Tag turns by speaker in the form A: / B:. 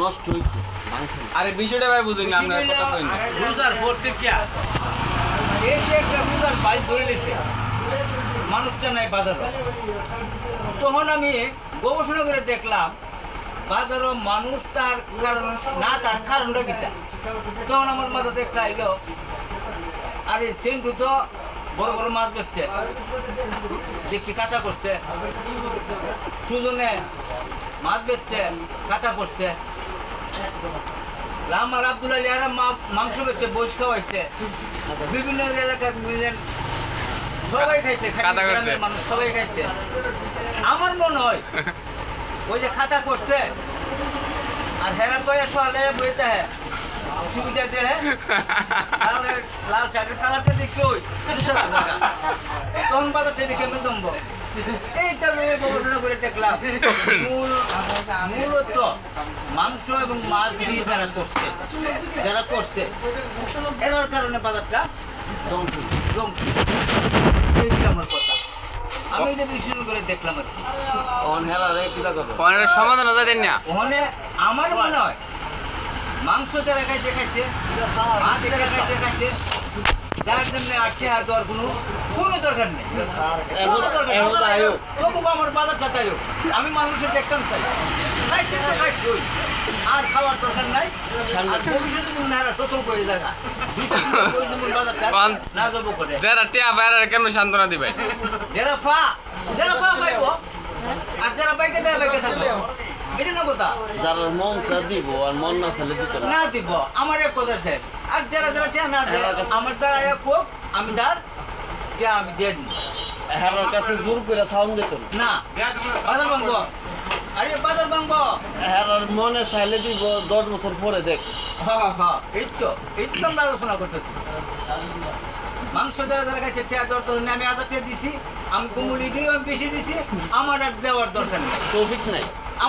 A: নষ্ট হয়েছে।
B: আরে বিষয়টা ভাই বুঝুন না আপনার কথা কই না।
C: রোজার পড়তে কিয়া এসে একটা রোজার বাইক ধরে নিছে, মানুষটা নাই বাজারে। তখন আমি গবেষণা করে দেখলাম বাজারও মানুষ তার কারণ না, তার কারণটা কিটা। তখন আমার মাথাতে একটা আইলো, আরে সেন্টু তো বড় বড় মাছ বেচছে, দেখছি কাঁচা করছে, সুজনে মাছ বেচছে কাঁচা করছে, আমার আব্দুল আলী আর মাংস বেচছে, বস খাওয়াইছে, বিভিন্ন এলাকার সবাই খাইছে, গ্রামের মানুষ সবাই খাইছে। আমার মনে হয় ওই যে খাতা করছে আর হেরা তো এসে বইতে হ্যাঁ সুবিধা দেয়, লাল শার্টের কালারটা দেখে ওই তখন বাজারটা দেখে আমি দমব। এইটা নিয়ে গবেষণা করে দেখলাম মূলত মাংস এবং মাছ দিয়ে যারা করছে এর কারণে বাজারটা ধ্বংস। এইটা আমার কথা, আমি এটা বিশ্লেষণ করে দেখলাম আর কি।
B: সমাধান দেন না।
C: ওখানে আমার মনে হয় মাংস যারা খাইছে খাইছে, মাছ যারা খাইছে খাইছে, যার জন্য আটকে আর দেওয়ার কোনো দরকার নেই। তবু আমার বাজারটা তাই হোক, আমি মানুষের দেখতাম চাই, খাইছে তো খাইছে ওই, আর খাওয়ার দরকার নাই। আর ভবিষ্যতে মনে হয় সতর্ক হয়ে যাবে বাজারটা না যাবো করে।
B: যারা টিয়া বাইরে কেন সান্ত্বনা দিবে,
C: যারা ফা পাইব আর যারা বাইকে দেয় বাইকে থাকবে, এটা না কথা।
A: যারা মন চা দিব আর মন না চাইলে দিতে
C: না দিব, আমার এক কথা শেষ। আর যারা যারা টিয়া না দেয় আমার দ্বারা এক হোক, আমি তার টিয়া আমি দিয়ে দিই।
A: হেরার কাছে জোর করে সাউন্ড দিত
C: না বাজার ভাঙব, আরে বাজার ভাঙব।
A: হেরার মনে চাইলে দিব 10 বছর পরে দেখ।
C: হ্যাঁ এই তো আমরা আলোচনা করতেছি। মাংস যারা যারা কাছে টিয়া দেওয়ার দরকার নেই, আমি 1000 টাকা দিছি, আমি কুমুলিটিও আমি বেশি দিছি, আমার আর দেওয়ার দরকার নেই।
A: টপিক নাই।